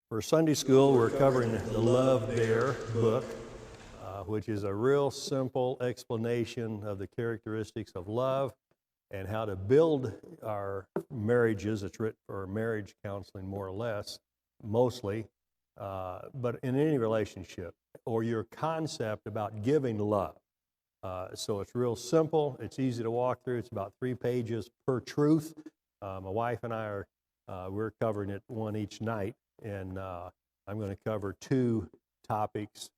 For Sunday school, we're covering the Love Dare book, which is a real simple explanation of the characteristics of love and how to build our marriages. It's written for marriage counseling, more or less, mostly, but in any relationship, or your concept about giving love. So it's real simple. It's easy to walk through. It's about 3 pages per truth. My wife and I we're covering it one each night. And I'm going to cover 2 topics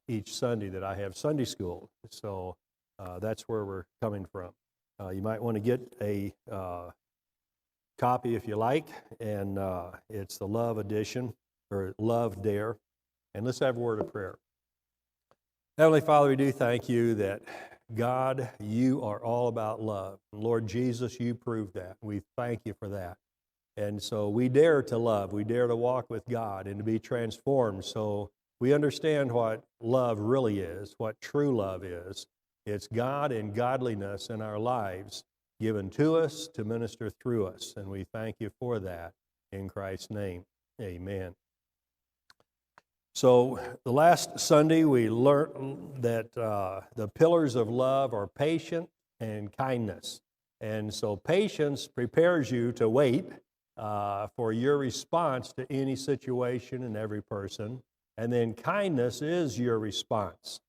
each Sunday that I have Sunday school. So that's where we're coming from. You might want to get a copy if you like, and it's the Love Edition, or Love Dare. And let's have a word of prayer. Heavenly Father, we do thank you that, God, you are all about love. Lord Jesus, you proved that. We thank you for that. And so we dare to love. We dare to walk with God and to be transformed. So we understand what love really is, what true love is. It's God and godliness in our lives given to us to minister through us. And we thank you for that in Christ's name. Amen. So the last Sunday we learned that the pillars of love are patience and kindness. And so patience prepares you to wait for your response to any situation and every person. And then kindness is your response.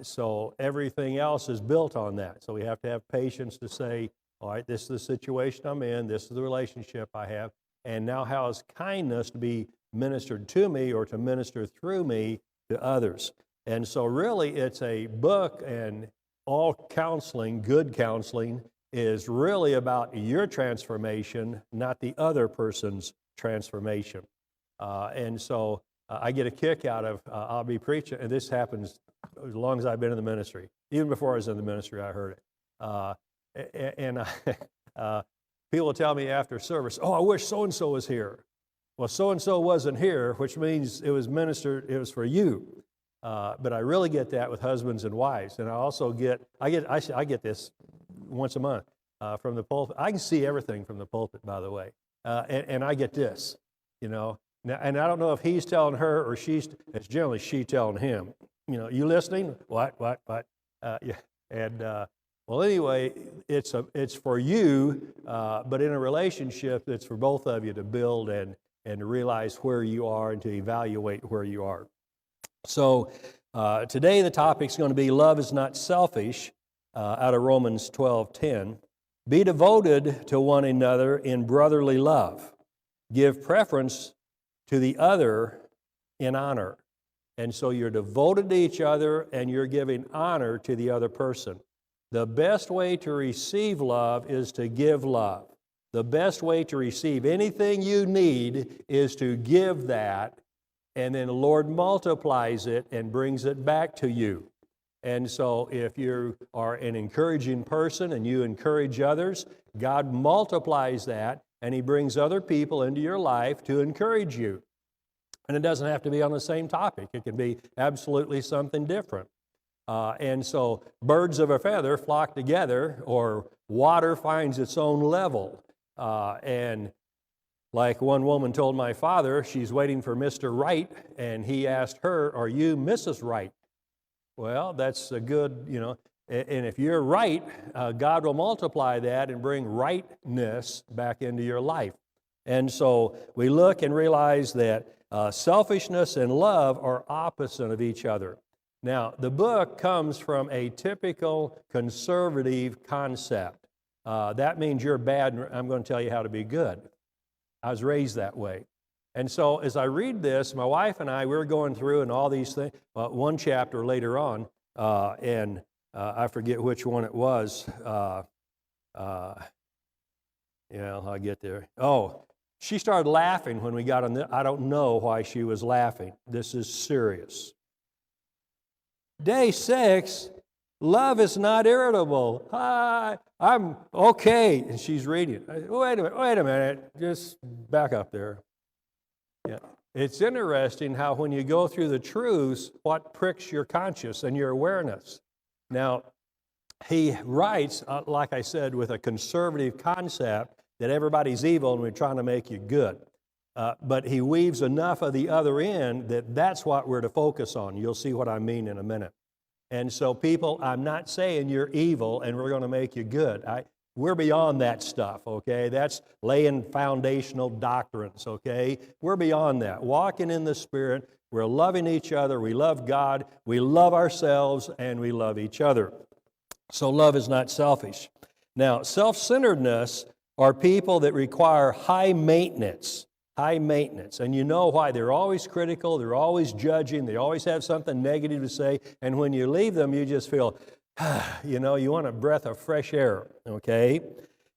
So everything else is built on that. So we have to have patience to say, all right, this is the situation I'm in, this is the relationship I have, and now how is kindness to be ministered to me or to minister through me to others? And so really it's a book, and all counseling, good counseling, is really about your transformation, not the other person's transformation. And so I get a kick out of, I'll be preaching, and this happens as long as I've been in the ministry. Even before I was in the ministry, I heard it. People will tell me after service, oh, I wish so-and-so was here. Well, so-and-so wasn't here, which means it was ministered, it was for you. But I really get that with husbands and wives. And I also get this once a month from the pulpit. I can see everything from the pulpit, by the way. And I get this, Now, and I don't know if he's telling her or it's generally she telling him. You listening? What? Yeah. And well, anyway, it's for you, but in a relationship, it's for both of you to build and to realize where you are and to evaluate where you are. So today the topic's going to be love is not selfish, out of Romans 12:10. Be devoted to one another in brotherly love. Give preference to the other in honor. And so you're devoted to each other and you're giving honor to the other person. The best way to receive love is to give love. The best way to receive anything you need is to give that, and then the Lord multiplies it and brings it back to you. And so if you are an encouraging person and you encourage others, God multiplies that and He brings other people into your life to encourage you. And it doesn't have to be on the same topic. It can be absolutely something different. And so birds of a feather flock together, or water finds its own level. And like one woman told my father, she's waiting for Mr. Right, and he asked her, are you Mrs. Right? Well, that's a good, and if you're right, God will multiply that and bring rightness back into your life. And so we look and realize that selfishness and love are opposite of each other. Now, the book comes from a typical conservative concept. That means you're bad, and I'm going to tell you how to be good. I was raised that way. And so as I read this, my wife and I, we were going through and all these things, one chapter later on, and I forget which one it was. I'll get there. Oh, she started laughing when we got on this. I don't know why she was laughing. This is serious. Day 6, love is not irritable. Hi, I'm okay. And she's reading it. Wait a minute. Just back up there. Yeah. It's interesting how when you go through the truths, what pricks your conscience and your awareness. Now, he writes, like I said, with a conservative concept that everybody's evil and we're trying to make you good. but he weaves enough of the other end that's what we're to focus on. You'll see what I mean in a minute. And so people, I'm not saying you're evil and we're going to make you good. We're beyond that stuff, okay? That's laying foundational doctrines, okay? We're beyond that. Walking in the Spirit, we're loving each other, we love God, we love ourselves, and we love each other. So love is not selfish. Now, self-centeredness are people that require high maintenance. High maintenance. And you know why. They're always critical, they're always judging, they always have something negative to say, and when you leave them, you just feel, you want a breath of fresh air, okay?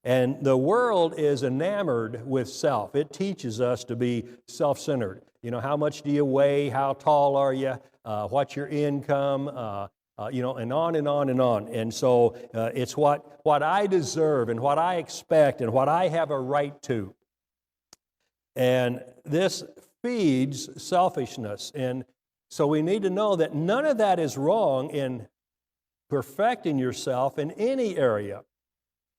And the world is enamored with self. It teaches us to be self-centered. How much do you weigh? How tall are you? What's your income? And on and on and on. And so it's what I deserve and what I expect and what I have a right to. And this feeds selfishness. And so we need to know that none of that is wrong in perfecting yourself in any area.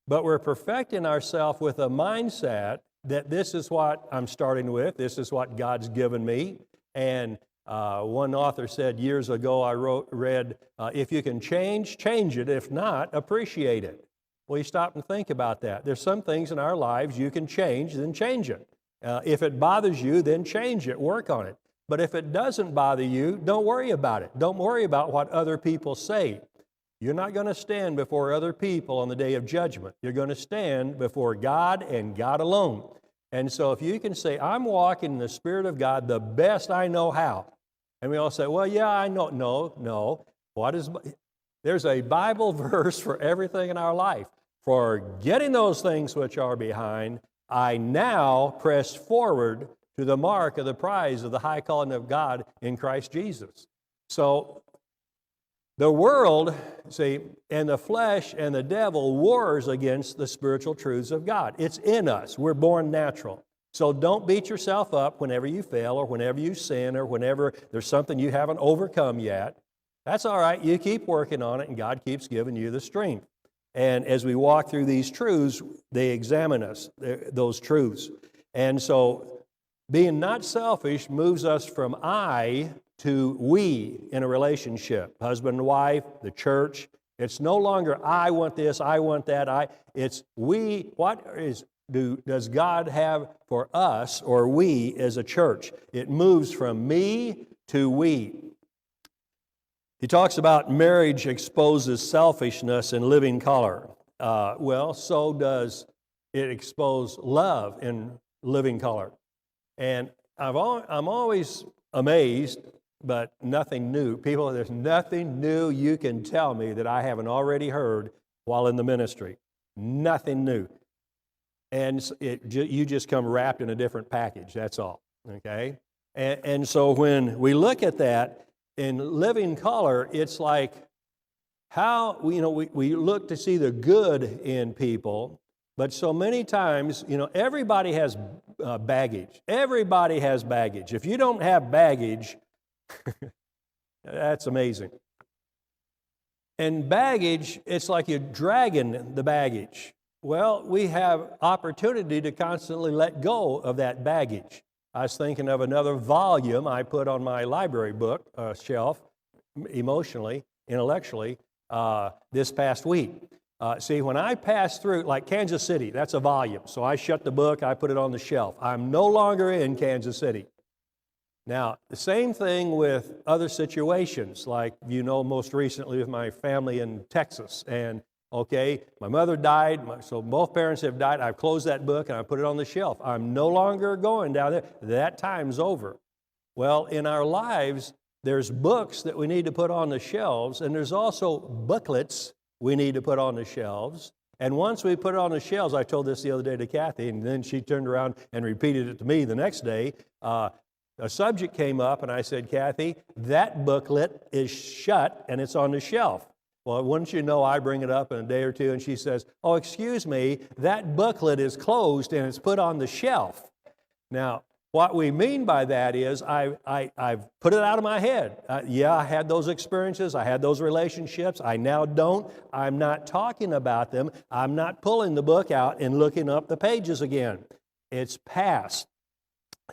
But we're perfecting ourselves with a mindset that this is what I'm starting with, this is what God's given me. And one author said years ago, I read, if you can change it. If not, appreciate it. Well, you stop and think about that. There's some things in our lives you can change, then change it. If it bothers you, then change it, work on it. But if it doesn't bother you, don't worry about it. Don't worry about what other people say. You're not going to stand before other people on the day of judgment. You're going to stand before God and God alone. And so if you can say, I'm walking in the Spirit of God the best I know how. And we all say, well, yeah, I know. No. There's a Bible verse for everything in our life. Forgetting those things which are behind, I now press forward to the mark of the prize of the high calling of God in Christ Jesus. So the world, and the flesh and the devil wars against the spiritual truths of God. It's in us. We're born natural. So don't beat yourself up whenever you fail or whenever you sin or whenever there's something you haven't overcome yet. That's all right. You keep working on it and God keeps giving you the strength. And as we walk through these truths, they examine us, those truths. And so being not selfish moves us from I to we in a relationship. Husband and wife, the church. It's no longer I want this, I want that. It's we. What does God have for us or we as a church? It moves from me to we. He talks about marriage exposes selfishness in living color. So does it expose love in living color. And I'm always amazed, but nothing new. People, there's nothing new you can tell me that I haven't already heard while in the ministry. Nothing new. And you just come wrapped in a different package, that's all, okay? And so when we look at that, in living color, it's like how, we look to see the good in people, but so many times, everybody has baggage. Everybody has baggage. If you don't have baggage, that's amazing. And baggage, it's like you're dragging the baggage. Well, we have opportunity to constantly let go of that baggage. I was thinking of another volume I put on my library book shelf, emotionally, intellectually, this past week. When I pass through, like Kansas City, that's a volume. So I shut the book, I put it on the shelf. I'm no longer in Kansas City. Now, the same thing with other situations, like most recently with my family in Texas. And my mother died, so both parents have died. I've closed that book and I put it on the shelf. I'm no longer going down there. That time's over. Well, in our lives, there's books that we need to put on the shelves, and there's also booklets we need to put on the shelves. And once we put it on the shelves, I told this the other day to Kathy, and then she turned around and repeated it to me the next day. A subject came up, and I said, Kathy, that booklet is shut, and it's on the shelf. Well, wouldn't you know, I bring it up in a day or two, and she says, oh, excuse me, that booklet is closed, and it's put on the shelf. Now, what we mean by that is I've put it out of my head. I had those experiences. I had those relationships. I now don't. I'm not talking about them. I'm not pulling the book out and looking up the pages again. It's past.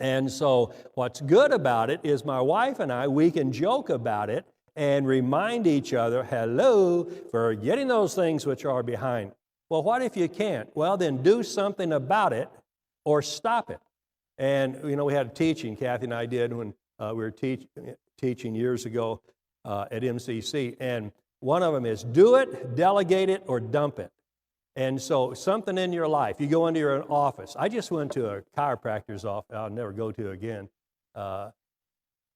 And so what's good about it is my wife and I, we can joke about it and remind each other, hello, forgetting those things which are behind. Well, what if you can't? Well, then do something about it or stop it. And, we had a teaching, Kathy and I did when we were teaching years ago at MCC. And one of them is do it, delegate it, or dump it. And so something in your life, you go into your office. I just went to a chiropractor's office I'll never go to again.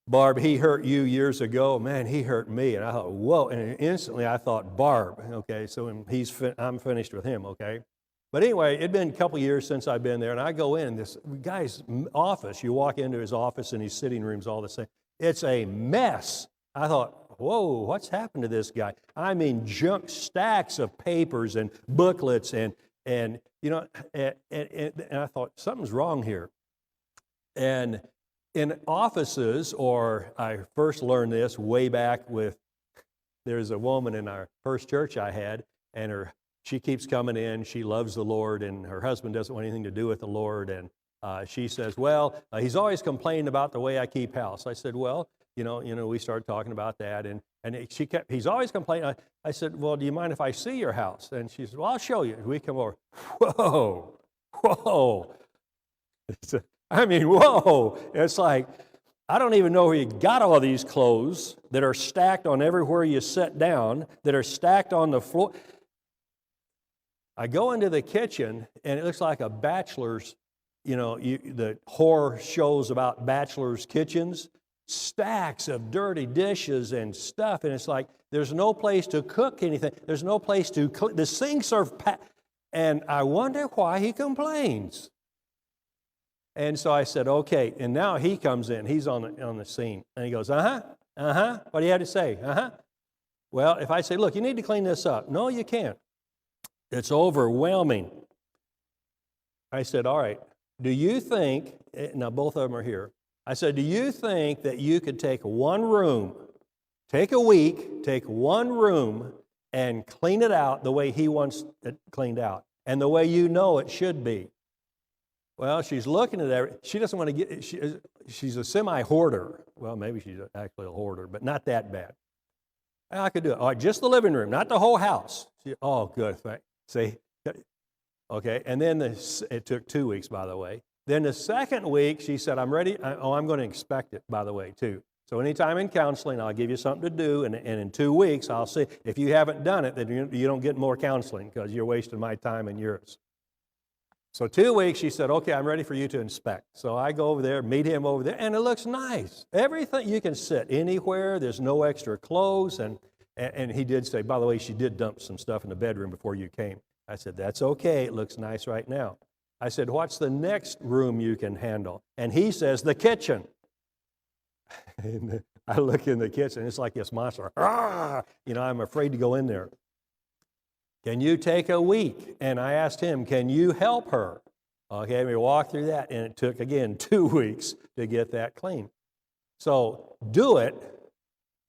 Barb, he hurt you years ago. Man, he hurt me. And I thought, whoa. And instantly I thought, Barb. Okay, so I'm finished with him, okay? But anyway, it'd been a couple years since I've been there, and I go in this guy's office. You walk into his office, and his sitting room's all the same. It's a mess. I thought, whoa, what's happened to this guy? I mean, junk stacks of papers and booklets, and I thought, something's wrong here. And in offices, or I first learned this way back there's a woman in our first church I had, and she keeps coming in. She loves the Lord, and her husband doesn't want anything to do with the Lord. And she says, well, he's always complaining about the way I keep house. I said, well, we started talking about that, and he's always complaining. I said, well, do you mind if I see your house? And she said, well, I'll show you. We come over. Whoa. I mean, whoa. It's like, I don't even know where you got all these clothes that are stacked on everywhere you sit down, that are stacked on the floor. I go into the kitchen, and it looks like a bachelor's, the horror shows about bachelor's kitchens, stacks of dirty dishes and stuff, and it's like there's no place to cook anything. There's no place to clean. The sinks are packed, and I wonder why he complains. And so I said, okay, and now he comes in. He's on the scene, and he goes, what do you have to say? Well, if I say, look, you need to clean this up. No, you can't. It's overwhelming. I said, all right, do you think, now both of them are here, I said, do you think that you could take one room, take a week, take one room, and clean it out the way he wants it cleaned out, and the way you know it should be? Well, she's looking at everything. She doesn't want to she's a semi-hoarder. Well, maybe she's actually a hoarder, but not that bad. I could do it. All right, just the living room, not the whole house. Oh, good. See? Okay, and then it took 2 weeks, by the way. Then the second week, she said, I'm ready. I'm going to inspect it, by the way, too. So anytime in counseling, I'll give you something to do, and in 2 weeks, I'll see. If you haven't done it, then you don't get more counseling because you're wasting my time and yours. So 2 weeks, she said, okay, I'm ready for you to inspect. So I go over there, meet him over there, and it looks nice. Everything, you can sit anywhere. There's no extra clothes. And he did say, by the way, she did dump some stuff in the bedroom before you came. I said, that's okay. It looks nice right now. I said, what's the next room you can handle? And he says, the kitchen. And I look in the kitchen. It's like this monster. I'm afraid to go in there. Can you take a week? And I asked him, can you help her? Okay, we walked through that, and it took, again, 2 weeks to get that clean. So do it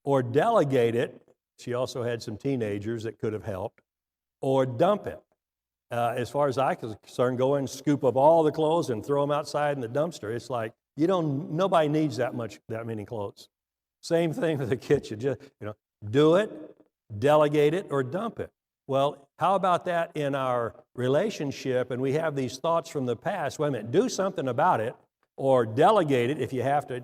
or delegate it. She also had some teenagers that could have helped, or dump it. As far as I'm concerned, go and scoop up all the clothes and throw them outside in the dumpster. It's like, nobody needs that many clothes. Same thing with the kitchen. Just, do it, delegate it, or dump it. Well, how about that in our relationship? And we have these thoughts from the past. Wait a minute, do something about it, or delegate it if you have to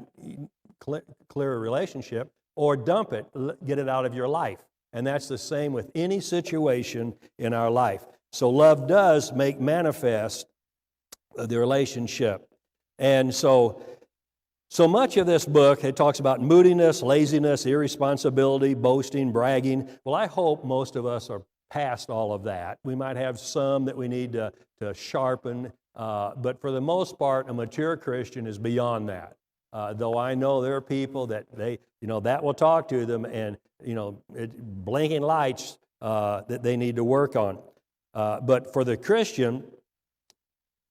clear a relationship, or dump it, get it out of your life. And that's the same with any situation in our life. So love does make manifest the relationship. And so much of this book, it talks about moodiness, laziness, irresponsibility, boasting, bragging. Well, I hope most of us are past all of that. We might have some that we need to sharpen, but for the most part, a mature Christian is beyond that. Though I know there are people that that will talk to them, and blinking lights that they need to work on. But for the Christian,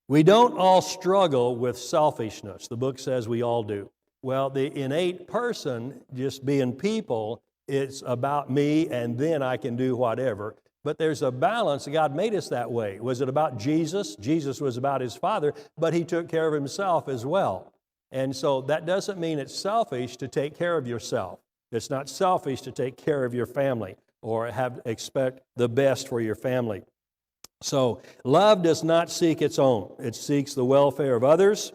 we don't all struggle with selfishness. The book says we all do. Well, the innate person, just being people, it's about me, and then I can do whatever. But there's a balance. God made us that way. Was it about Jesus? Jesus was about his Father, but he took care of himself as well. And so that doesn't mean it's selfish to take care of yourself. It's not selfish to take care of your family or expect the best for your family. So love does not seek its own. It seeks the welfare of others.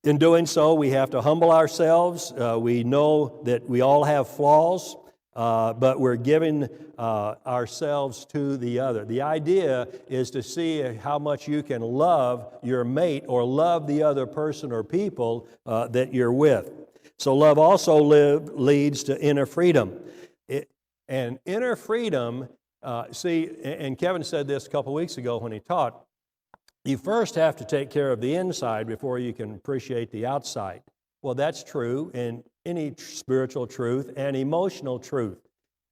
In doing so, we have to humble ourselves. We know that we all have flaws, but we're giving ourselves to the other. The idea is to see how much you can love your mate or love the other person or people that you're with. So love also leads to inner freedom. And inner freedom, and Kevin said this a couple weeks ago when he taught, you first have to take care of the inside before you can appreciate the outside. Well, that's true in any spiritual truth and emotional truth.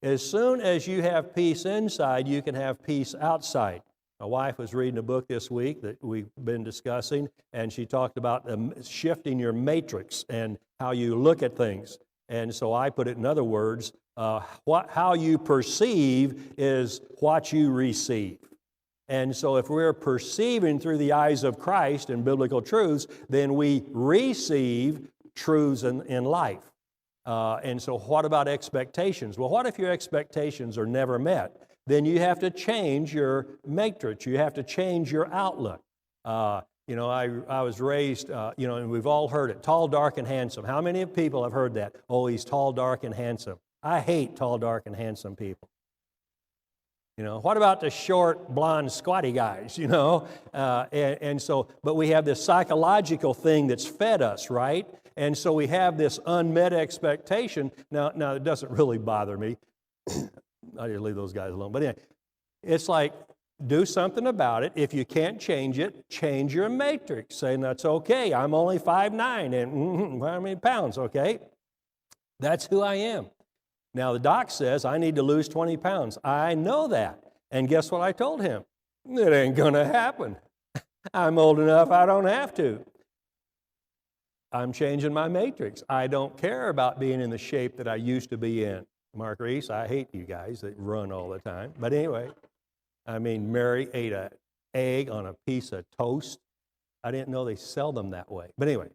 As soon as you have peace inside, you can have peace outside. My wife was reading a book this week that we've been discussing, and she talked about shifting your matrix and how you look at things. And so I put it in other words, how you perceive is what you receive. And so if we're perceiving through the eyes of Christ and biblical truths, then we receive truths in life. And so what about expectations? Well, what if your expectations are never met? Then you have to change your matrix. You have to change your outlook. I was raised, and we've all heard it, tall, dark, and handsome. How many people have heard that? Oh, he's tall, dark, and handsome. I hate tall, dark, and handsome people. What about the short, blonde, squatty guys, but we have this psychological thing that's fed us, right? And so we have this unmet expectation. Now it doesn't really bother me. I just leave those guys alone. But anyway, it's like, do something about it. If you can't change it, change your matrix. Say, that's okay. I'm only 5'9" and how many pounds, okay? That's who I am. Now, the doc says I need to lose 20 pounds. I know that. And guess what I told him? It ain't going to happen. I'm old enough, I don't have to. I'm changing my matrix. I don't care about being in the shape that I used to be in. Mark Reese, I hate you guys that run all the time. But anyway, Mary ate an egg on a piece of toast. I didn't know they sell them that way. But anyway,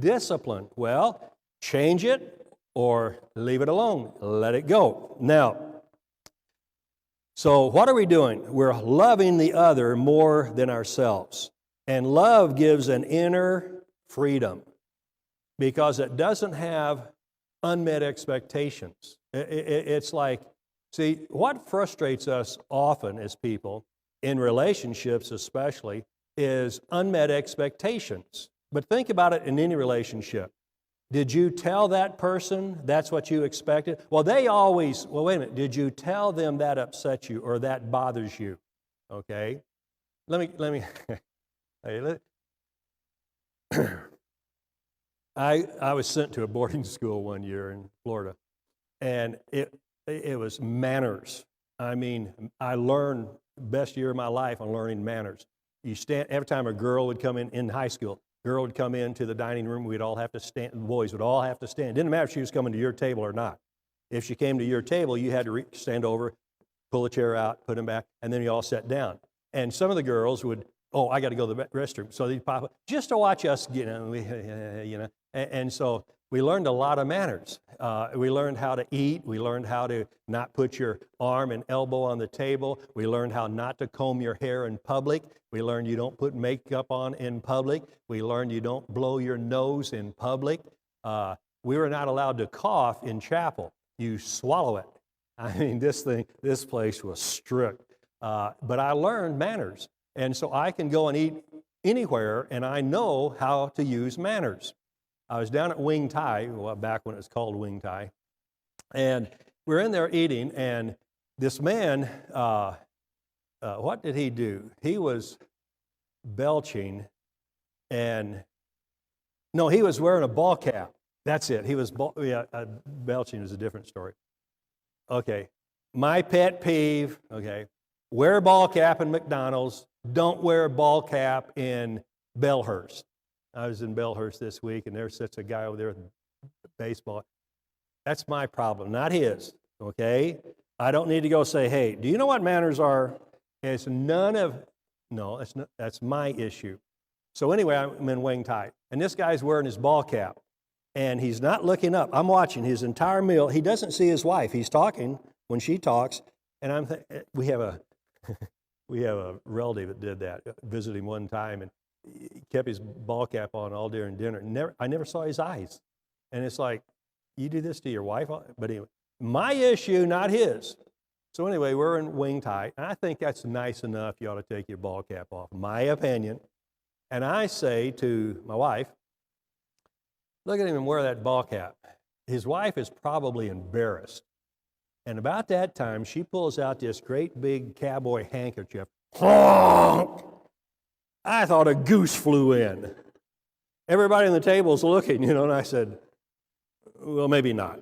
discipline. Well, change it or leave it alone. Let it go. Now, so what are we doing? We're loving the other more than ourselves. And love gives an inner freedom because it doesn't have unmet expectations. It's like, see, what frustrates us often as people, in relationships especially, is unmet expectations. But think about it in any relationship. Did you tell that person that's what you expected? Well, wait a minute, did you tell them that upsets you or that bothers you? Okay? Let me, I was sent to a boarding school one year in Florida, and it was manners. I learned best year of my life on learning manners. Every time a girl would come in high school, girl would come into the dining room, we'd all have to stand, the boys would all have to stand. It didn't matter if she was coming to your table or not. If she came to your table, you had to stand over, pull a chair out, put them back, and then you all sat down. And some of the girls would, I got to go to the restroom. So they'd pop up just to watch us, And so we learned a lot of manners. We learned how to eat. We learned how to not put your arm and elbow on the table. We learned how not to comb your hair in public. We learned you don't put makeup on in public. We learned you don't blow your nose in public. We were not allowed to cough in chapel. You swallow it. This place was strict. But I learned manners. And so I can go and eat anywhere, and I know how to use manners. I was down at Wing Thai, back when it was called Wing Thai, and we're in there eating, and this man, what did he do? He was belching, he was wearing a ball cap. That's it. He was belching is a different story. Okay, my pet peeve. Okay, wear ball cap in McDonald's. Don't wear a ball cap in Bellhurst. I was in Bellhurst this week, and there sits a guy over there with baseball. That's my problem, not his, okay? I don't need to go say, hey, do you know what manners are? It's that's my issue. So anyway, I'm in wing tight, and this guy's wearing his ball cap, and he's not looking up. I'm watching his entire meal. He doesn't see his wife. He's talking when she talks, and we have a relative that did that. Visited him one time, and he kept his ball cap on all during dinner. I never saw his eyes, and it's like, you do this to your wife? But anyway, my issue, not his. So anyway, we're in wing tight, and I think that's nice enough. You ought to take your ball cap off, my opinion. And I say to my wife, look at him wear that ball cap. His wife is probably embarrassed. And about that time, she pulls out this great big cowboy handkerchief. I thought a goose flew in. Everybody on the table's looking, and I said, well, maybe not.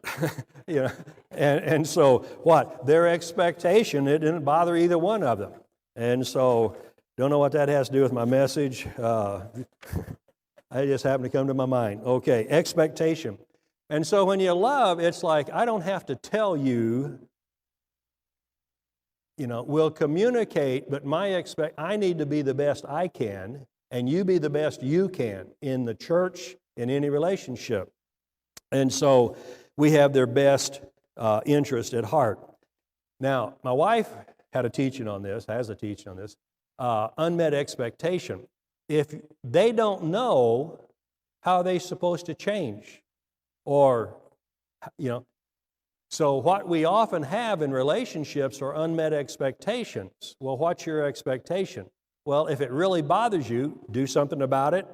And so what? Their expectation, it didn't bother either one of them. And so, don't know what that has to do with my message. I just happened to come to my mind. Okay, expectation. And so when you love, it's like, I don't have to tell you, we'll communicate, but I need to be the best I can, and you be the best you can in the church, in any relationship. And so we have their best interest at heart. Now, my wife has a teaching on this, unmet expectation. If they don't know, how are they supposed to change? Or, so what we often have in relationships are unmet expectations. Well, what's your expectation? Well, if it really bothers you, do something about it,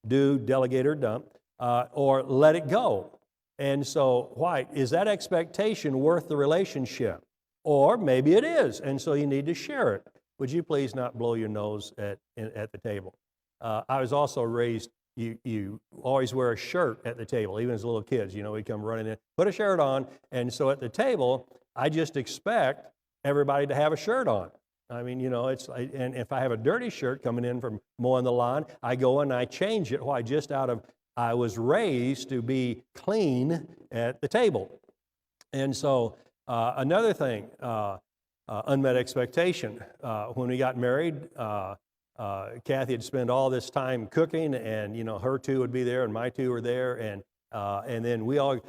delegate or dump, or let it go. And so, why? Is that expectation worth the relationship? Or maybe it is, and so you need to share it. Would you please not blow your nose at the table? I was also raised, you always wear a shirt at the table, even as little kids. We'd come running in, put a shirt on, and so at the table, I just expect everybody to have a shirt on. I mean, and if I have a dirty shirt coming in from mowing the lawn, I go and I change it. Why? Just out of, I was raised to be clean at the table. And so another thing, unmet expectation. When we got married, Kathy had spent all this time cooking, and her two would be there, and my two were there, and then we all,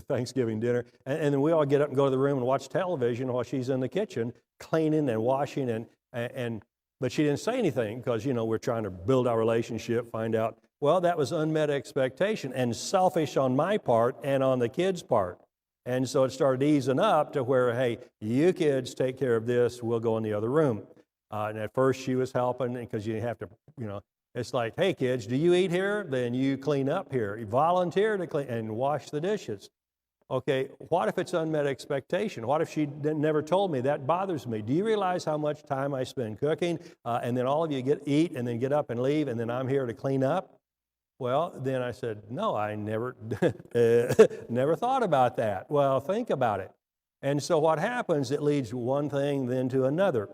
Thanksgiving dinner, and then we all get up and go to the room and watch television while she's in the kitchen cleaning and washing, but she didn't say anything because we're trying to build our relationship, find out. Well, that was unmet expectation and selfish on my part and on the kids' part. And so it started easing up to where, hey, you kids take care of this, we'll go in the other room. And at first she was helping because you have to, it's like, hey kids, do you eat here? Then you clean up here. You volunteer to clean and wash the dishes. Okay, what if it's unmet expectation? What if she never told me? That bothers me. Do you realize how much time I spend cooking? And then all of you eat and then get up and leave, and then I'm here to clean up? Well, then I said, no, I never thought about that. Well, think about it. And so what happens, it leads one thing then to another.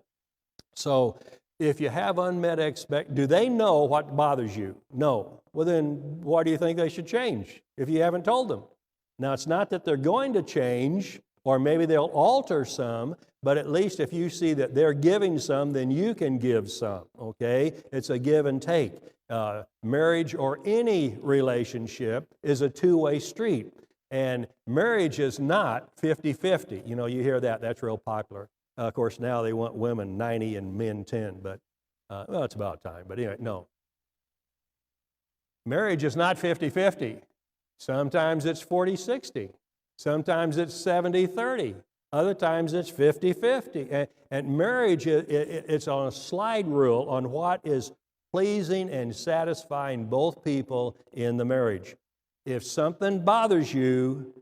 So if you have unmet do they know what bothers you? No. Well, then why do you think they should change if you haven't told them? Now, it's not that they're going to change, or maybe they'll alter some, but at least if you see that they're giving some, then you can give some, okay? It's a give and take. Marriage or any relationship is a two-way street. And marriage is not 50-50. You hear that. That's real popular. Of course, now they want women 90 and men 10, but, well, it's about time. But anyway, no. Marriage is not 50-50. Sometimes it's 40-60. Sometimes it's 70-30. Other times it's 50-50. And marriage, it's on a slide rule on what is pleasing and satisfying both people in the marriage. If something bothers you,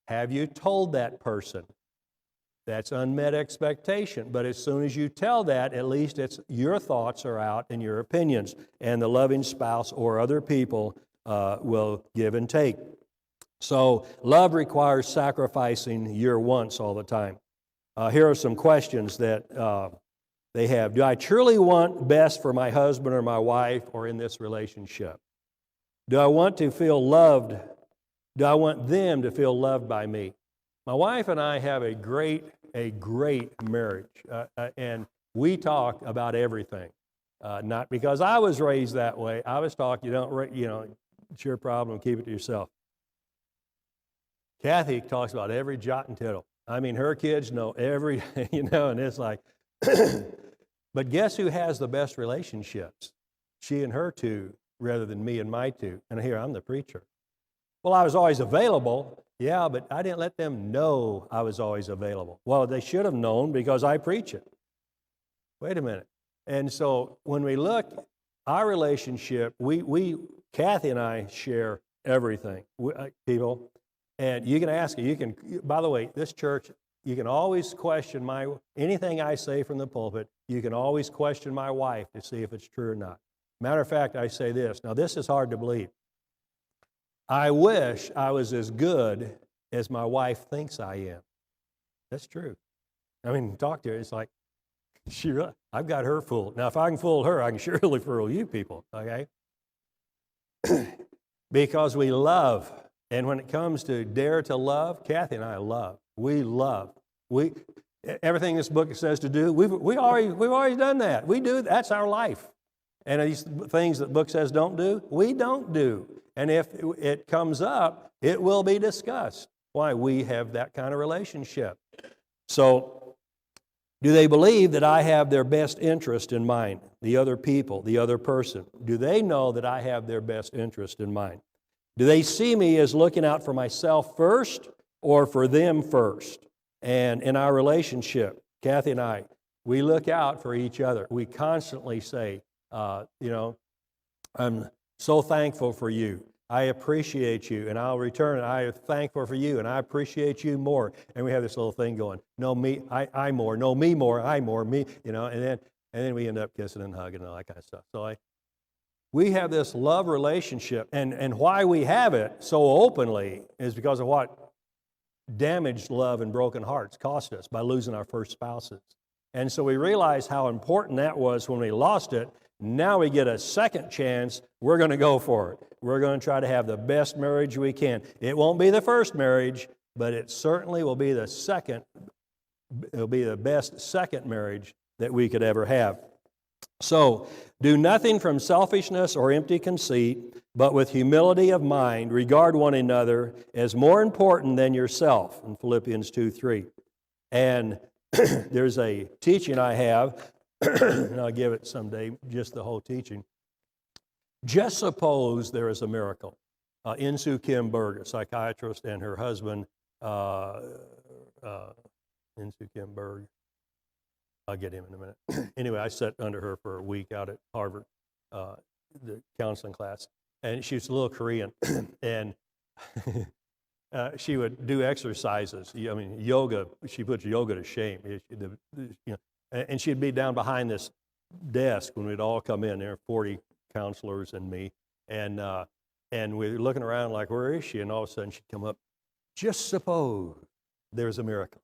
have you told that person? That's unmet expectation. But as soon as you tell that, at least your thoughts are out and your opinions. And the loving spouse or other people will give and take. So love requires sacrificing your wants all the time. Here are some questions that they have. Do I truly want best for my husband or my wife or in this relationship? Do I want to feel loved? Do I want them to feel loved by me? My wife and I have a great marriage, and we talk about everything. Not because I was raised that way. I was taught it's your problem, keep it to yourself. Kathy talks about every jot and tittle. I mean, her kids know every, and it's like, but guess who has the best relationships? She and her two, rather than me and my two. And here, I'm the preacher. Well, I was always available. Yeah, but I didn't let them know I was always available. Well, they should have known because I preach it. Wait a minute. And so when we look, our relationship, Kathy and I share everything, people. And you can ask her, by the way, this church, you can always question anything I say from the pulpit, you can always question my wife to see if it's true or not. Matter of fact, I say this. Now, this is hard to believe. I wish I was as good as my wife thinks I am. That's true. I mean, talk to her. It's like, I've got her fooled. Now, if I can fool her, I can surely fool you people, okay? Because we love. And when it comes to dare to love, Kathy and I love. We love. Everything this book says to do, we've already done that. We do. That's our life. And these things that the book says don't do, we don't do. And if it comes up, it will be discussed. Why? We have that kind of relationship. So, do they believe that I have their best interest in mind? The other people, the other person. Do they know that I have their best interest in mind? Do they see me as looking out for myself first or for them first? And in our relationship, Kathy and I, we look out for each other. We constantly say, I'm so thankful for you. I appreciate you, and I'll return. I am thankful for you, and I appreciate you more. And we have this little thing going. No, me, I more. No, me more. I more. Me, and then we end up kissing and hugging and all that kind of stuff. So we have this love relationship, and why we have it so openly is because of what damaged love and broken hearts cost us by losing our first spouses. And so we realize how important that was when we lost it. Now we get a second chance. We're going to go for it. We're going to try to have the best marriage we can. It won't be the first marriage, but it certainly will be the second. It'll be the best second marriage that we could ever have. So, do nothing from selfishness or empty conceit, but with humility of mind, regard one another as more important than yourself, in Philippians 2:3. And there's a teaching I have, and I'll give it someday, just the whole teaching. Just suppose there is a miracle. Insu Kim Berg, a psychiatrist, and her husband, Insu Kim Berg, I'll get him in a minute. Anyway, I sat under her for a week out at Harvard, the counseling class, and she was a little Korean, and she would do exercises. I mean, yoga. She puts yoga to shame. And she'd be down behind this desk when we'd all come in. There were 40 counselors and me, and we were looking around like, where is she? And all of a sudden, she'd come up. Just suppose there's a miracle.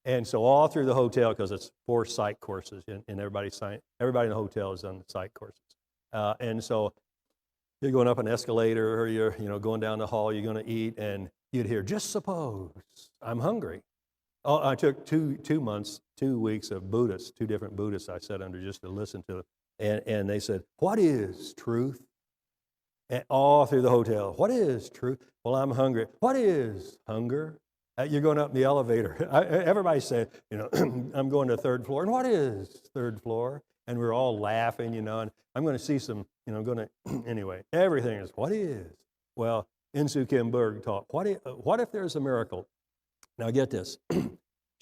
And so all through the hotel, because it's 4 psych courses, and everybody in the hotel is on the psych courses. And so you're going up an escalator, or you're going down the hall, you're going to eat, and you'd hear, just suppose I'm hungry. Oh, I took 2 weeks of Buddhists, 2 different Buddhists I sat under just to listen to them. And they said, what is truth? And all through the hotel, what is truth? Well, I'm hungry. What is hunger? You're going up in the elevator. Everybody said, I'm going to the 3rd floor. And what is 3rd floor? And we're all laughing, and I'm going to see some, anyway, everything is, what is? Well, Insu Kim Berg taught, what if there's a miracle? Now get this.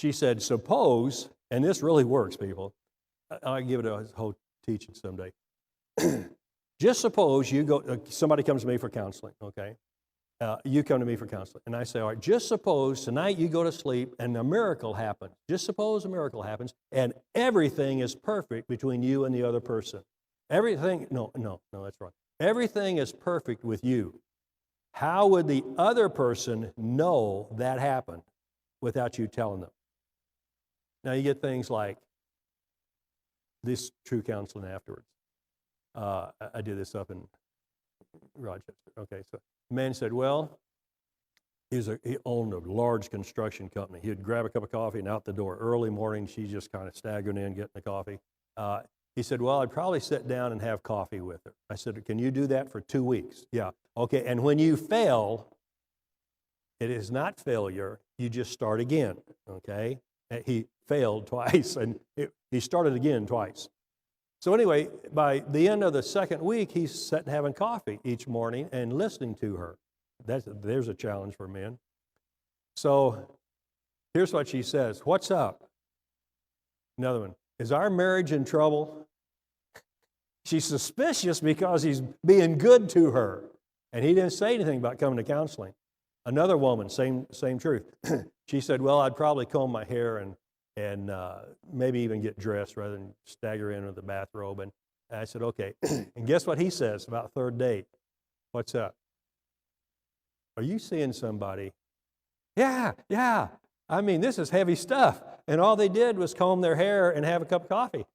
She said, suppose, and this really works, people. I'll give it a whole teaching someday. Just suppose you go, somebody comes to me for counseling, okay? You come to me for counseling. And I say, all right, just suppose tonight you go to sleep and a miracle happens. Just suppose a miracle happens and everything is perfect between you and the other person. Everything, no, that's wrong. Everything is perfect with you. How would the other person know that happened without you telling them? Now you get things like this true counseling afterwards. I did this up in Rochester. Okay, so the man said, well, he owned a large construction company. He'd grab a cup of coffee and out the door. Early morning, she's just kind of staggering in, getting the coffee. He said, well, I'd probably sit down and have coffee with her. I said, can you do that for 2 weeks? Yeah. Okay, and when you fail, it is not failure. You just start again, okay? He failed twice, and he started again twice. So anyway, by the end of the second week, he's sitting having coffee each morning and listening to her. There's a challenge for men. So here's what she says. What's up? Another one. Is our marriage in trouble? She's suspicious because he's being good to her. And he didn't say anything about coming to counseling. Another woman, same truth. She said, well, I'd probably comb my hair and maybe even get dressed rather than stagger in with a bathrobe. And I said, okay. And guess what he says about third date? What's up? Are you seeing somebody? Yeah. I mean, this is heavy stuff. And all they did was comb their hair and have a cup of coffee.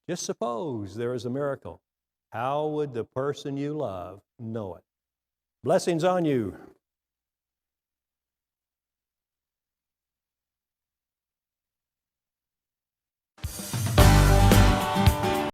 Just suppose there is a miracle. How would the person you love know it? Blessings on you.